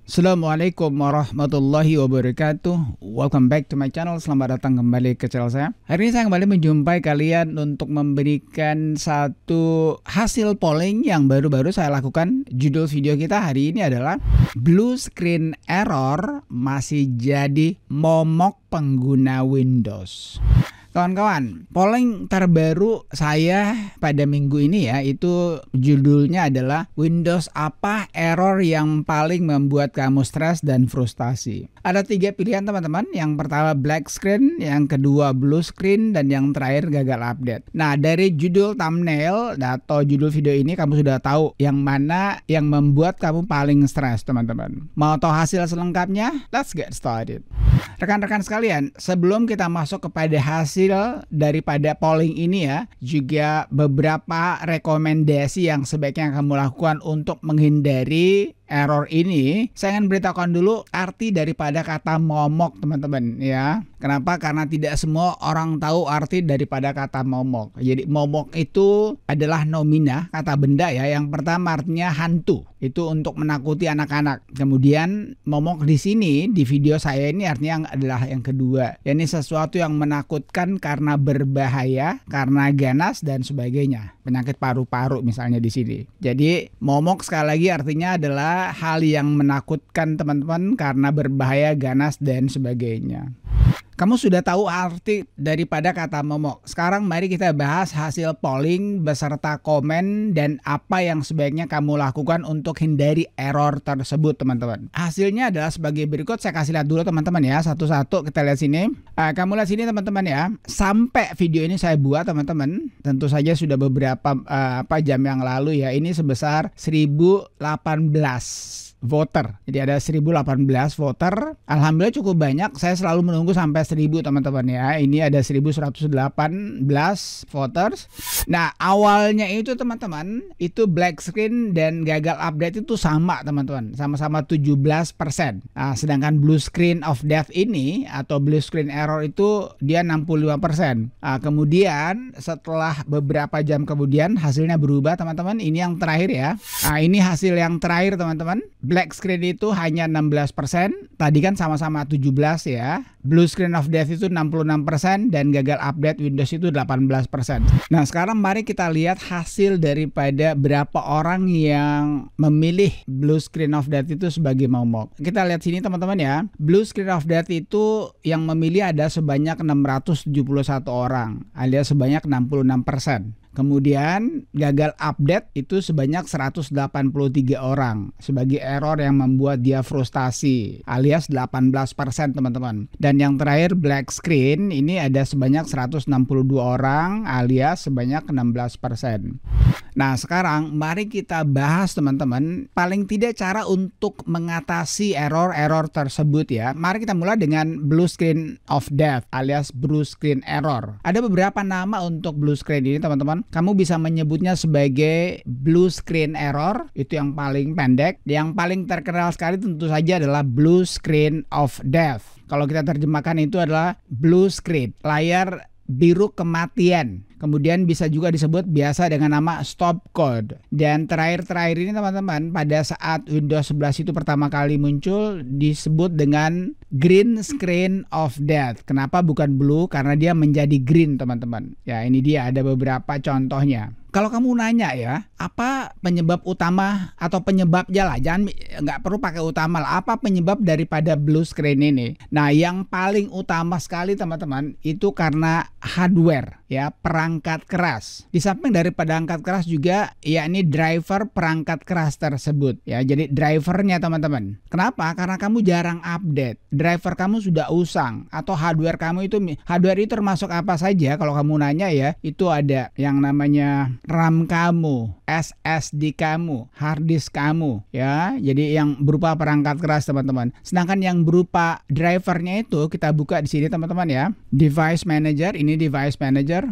Assalamualaikum warahmatullahi wabarakatuh. Welcome back to my channel. Selamat datang kembali ke channel saya. Hari ini saya kembali menjumpai kalian untuk memberikan satu hasil polling yang baru-baru saya lakukan. Judul video kita hari ini adalah Blue Screen Error masih jadi momok pengguna Windows. Kawan-kawan, polling terbaru saya pada minggu ini ya, itu judulnya adalah Windows apa error yang paling membuat kamu stres dan frustasi. Ada 3 pilihan teman-teman. Yang pertama black screen, yang kedua blue screen, dan yang terakhir gagal update. Nah, dari judul thumbnail atau judul video ini kamu sudah tahu yang mana yang membuat kamu paling stres teman-teman. Mau tahu hasil selengkapnya? Let's get started. Rekan-rekan sekalian, sebelum kita masuk kepada hasil daripada polling ini ya, juga beberapa rekomendasi yang sebaiknya kamu lakukan untuk menghindari error ini. Saya ingin beritahukan dulu arti daripada kata momok teman-teman ya. Kenapa? Karena tidak semua orang tahu arti daripada kata momok. Jadi momok itu adalah nomina, kata benda ya. Yang pertama artinya hantu. Itu untuk menakuti anak-anak. Kemudian momok di sini di video saya ini artinya adalah yang kedua. Ini sesuatu yang menakutkan karena berbahaya, karena ganas dan sebagainya. Penyakit paru-paru misalnya di sini. Jadi momok sekali lagi artinya adalah hal yang menakutkan teman-teman karena berbahaya, ganas dan sebagainya. Kamu sudah tahu arti daripada kata momok. Sekarang mari kita bahas hasil polling beserta komen dan apa yang sebaiknya kamu lakukan untuk hindari error tersebut teman-teman. Hasilnya adalah sebagai berikut. Saya kasih lihat dulu teman-teman ya, satu-satu kita lihat sini. Kamu lihat sini teman-teman ya. Sampai video ini saya buat teman-teman, tentu saja sudah beberapa jam yang lalu ya. Ini sebesar 1018 voter. Jadi ada 1018 voter. Alhamdulillah cukup banyak. Saya selalu menunggu sampai 1000 teman-teman ya. Ini ada 1118 voters. Nah, awalnya itu teman-teman, itu black screen dan gagal update itu sama teman-teman. Sama-sama 17%. Nah, sedangkan blue screen of death ini atau blue screen error itu dia 65%. Nah, kemudian setelah beberapa jam kemudian hasilnya berubah teman-teman. Ini yang terakhir ya. Nah, ini hasil yang terakhir teman-teman. Black screen itu hanya 16%, tadi kan sama-sama 17 ya. Blue screen of death itu 66% dan gagal update Windows itu 18%. Nah, sekarang mari kita lihat hasil daripada berapa orang yang memilih blue screen of death itu sebagai momok. Kita lihat sini teman-teman ya. Blue screen of death itu yang memilih ada sebanyak 671 orang, alias sebanyak 66%. Kemudian gagal update itu sebanyak 183 orang sebagai error yang membuat dia frustasi, alias 18% teman-teman. Dan yang terakhir black screen ini ada sebanyak 162 orang alias sebanyak 16%. Nah, sekarang mari kita bahas teman-teman paling tidak cara untuk mengatasi error-error tersebut ya. Mari kita mulai dengan blue screen of death alias blue screen error. Ada beberapa nama untuk blue screen ini teman-teman. Kamu bisa menyebutnya sebagai blue screen error, itu yang paling pendek. Yang paling terkenal sekali tentu saja adalah blue screen of death. Kalau kita terjemahkan itu adalah blue screen, layar biru kematian. Kemudian bisa juga disebut biasa dengan nama stop code. Dan terakhir ini teman-teman, pada saat Windows 11 itu pertama kali muncul disebut dengan green screen of death. Kenapa bukan blue? Karena dia menjadi green teman-teman. Ya, ini dia ada beberapa contohnya. Kalau kamu nanya ya, apa penyebab utama atau penyebabnya lah, jangan nggak perlu pakai utama lah, apa penyebab daripada blue screen ini? Nah, yang paling utama sekali teman-teman itu karena hardware ya, perangkat keras. Di samping daripada perangkat keras juga yakni driver perangkat keras tersebut ya. Jadi drivernya teman-teman. Kenapa? Karena kamu jarang update. Driver kamu sudah usang atau hardware kamu itu termasuk apa saja kalau kamu nanya ya, itu ada yang namanya RAM kamu, SSD kamu, hard disk kamu ya. Jadi yang berupa perangkat keras teman-teman. Sedangkan yang berupa drivernya itu kita buka di sini teman-teman ya. Device manager, ini device manager.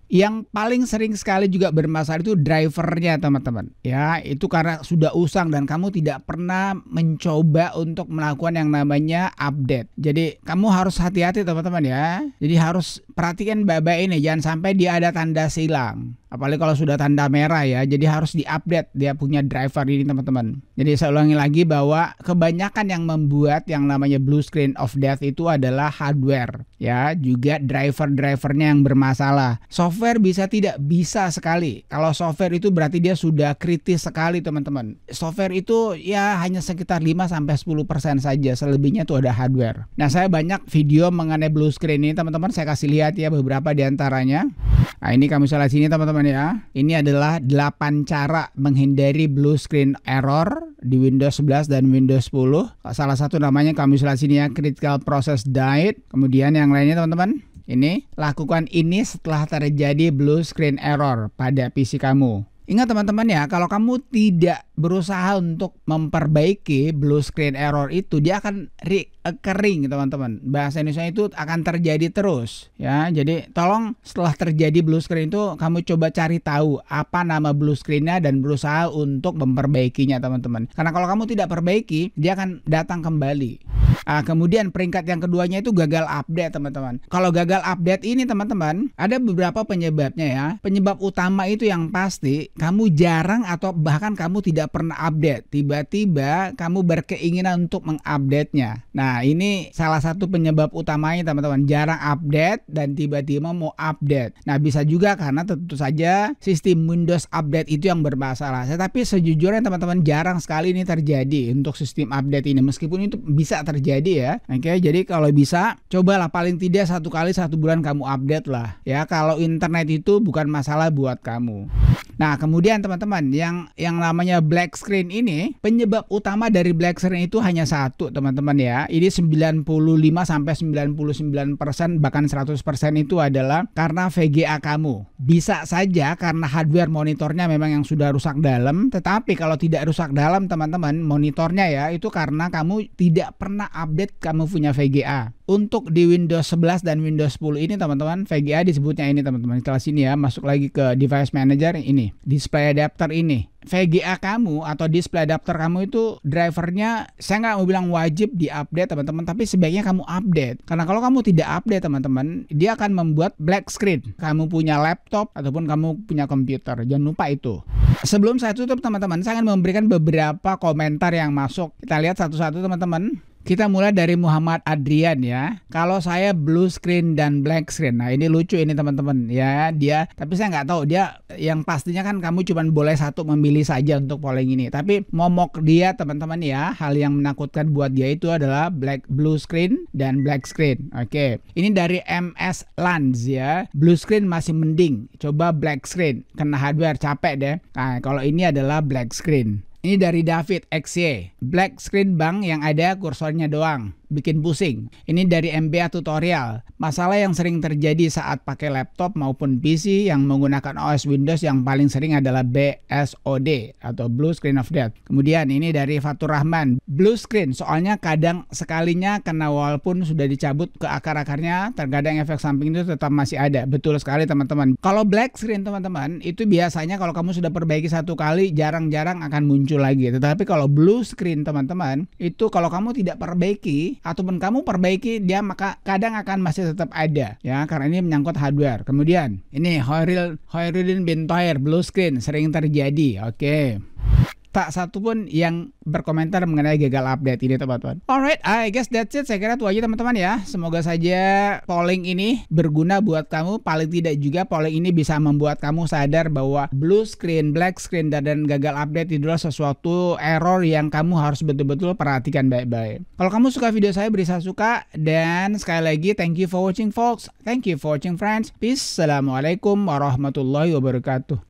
Yang paling sering sekali juga bermasalah itu drivernya teman-teman ya, itu karena sudah usang dan kamu tidak pernah mencoba untuk melakukan yang namanya update. Jadi kamu harus hati-hati teman-teman ya. Jadi harus perhatikan baik-baik ini, jangan sampai dia ada tanda silang. apalagi kalau sudah tanda merah ya. Jadi harus diupdate dia punya driver ini teman-teman. Jadi saya ulangi lagi bahwa kebanyakan yang membuat yang namanya blue screen of death itu adalah hardware ya, juga drivernya yang bermasalah. Software tidak bisa sekali. Kalau software itu berarti dia sudah kritis sekali teman-teman. Software itu ya hanya sekitar 5-10% saja, selebihnya itu ada hardware. Nah, saya banyak video mengenai blue screen ini teman-teman, saya kasih lihat ya beberapa di antaranya. Nah, ini kamu lihat sini teman-teman ya. Ini adalah 8 cara menghindari blue screen error di Windows 11 dan Windows 10. Salah satu namanya kamu lihat sini ya, critical process died. Kemudian yang lainnya teman-teman, ini lakukan ini setelah terjadi blue screen error pada PC kamu. Ingat teman-teman ya, kalau kamu tidak berusaha untuk memperbaiki blue screen error itu, dia akan reoccurring teman-teman. Bahasa Indonesia itu akan terjadi terus ya. Jadi tolong setelah terjadi blue screen itu kamu coba cari tahu apa nama blue screen-nya dan berusaha untuk memperbaikinya teman-teman. Karena kalau kamu tidak perbaiki, dia akan datang kembali. Kemudian peringkat yang keduanya itu gagal update teman-teman. Kalau gagal update ini teman-teman, ada beberapa penyebabnya ya. Penyebab utama itu yang pasti kamu jarang atau bahkan kamu tidak pernah update. Tiba-tiba kamu berkeinginan untuk mengupdate-nya. Nah, ini salah satu penyebab utamanya teman-teman. Jarang update dan tiba-tiba mau update. Nah, bisa juga karena tentu saja sistem Windows update itu yang bermasalah. Tetapi sejujurnya teman-teman, jarang sekali ini terjadi untuk sistem update ini. Meskipun itu bisa terjadi ya. Oke, jadi kalau bisa cobalah paling tidak 1 kali 1 bulan kamu update lah ya. Kalau internet itu bukan masalah buat kamu. Nah, kemudian teman-teman, yang namanya black screen ini, penyebab utama dari black screen itu hanya satu teman-teman ya. Ini 95-99% bahkan 100% itu adalah karena VGA kamu. Bisa saja karena hardware monitornya memang yang sudah rusak dalam, tetapi kalau tidak rusak dalam teman-teman, monitornya ya, itu karena kamu tidak pernah update kamu punya VGA. Untuk di Windows 11 dan Windows 10 ini teman-teman, VGA disebutnya ini teman-teman. Setelah sini ya, masuk lagi ke device manager ini, display adapter ini. VGA kamu atau display adapter kamu itu drivernya, saya nggak mau bilang wajib diupdate teman-teman, tapi sebaiknya kamu update. Karena kalau kamu tidak update teman-teman, dia akan membuat black screen. Kamu punya laptop ataupun kamu punya komputer, jangan lupa itu. Sebelum saya tutup teman-teman, saya akan memberikan beberapa komentar yang masuk. Kita lihat satu-satu teman-teman. Kita mulai dari Muhammad Adrian ya. Kalau saya blue screen dan black screen. Nah, ini lucu ini teman-teman ya. Dia, tapi saya nggak tahu dia, yang pastinya kan kamu cuma boleh satu memilih saja untuk polling ini. Tapi momok dia teman-teman ya. Hal yang menakutkan buat dia itu adalah blue screen dan black screen. Oke. Ini dari MS Lanz ya. Blue screen masih mending. Coba black screen. Kena hardware capek deh. Nah, kalau ini adalah black screen. Ini dari David XY. Black screen bang, yang ada kursornya doang. Bikin pusing. Ini dari MBA tutorial. Masalah yang sering terjadi saat pakai laptop maupun PC yang menggunakan OS Windows yang paling sering adalah BSOD atau Blue Screen of Death. Kemudian ini dari Fatur Rahman. Blue screen soalnya kadang sekalinya kena walaupun sudah dicabut ke akar-akarnya, terkadang efek samping itu tetap masih ada. Betul sekali teman-teman. Kalau black screen teman-teman, itu biasanya kalau kamu sudah perbaiki 1 kali, jarang-jarang akan muncul lagi. Tetapi kalau blue screen teman-teman, itu kalau kamu tidak perbaiki ataupun kamu perbaiki, dia maka kadang akan masih tetap ada ya, karena ini menyangkut hardware. Kemudian ini Hoirudin bin Tohir, blue screen sering terjadi. Oke. Tak satu pun yang berkomentar mengenai gagal update ini teman-teman. Alright, I guess that's it. Saya kira itu aja teman-teman ya. Semoga saja polling ini berguna buat kamu. Paling tidak juga polling ini bisa membuat kamu sadar bahwa blue screen, black screen, dan gagal update itu adalah sesuatu error yang kamu harus betul-betul perhatikan baik-baik. Kalau kamu suka video saya, beri saya suka. Dan sekali lagi, thank you for watching folks. Thank you for watching friends. Peace. Assalamualaikum warahmatullahi wabarakatuh.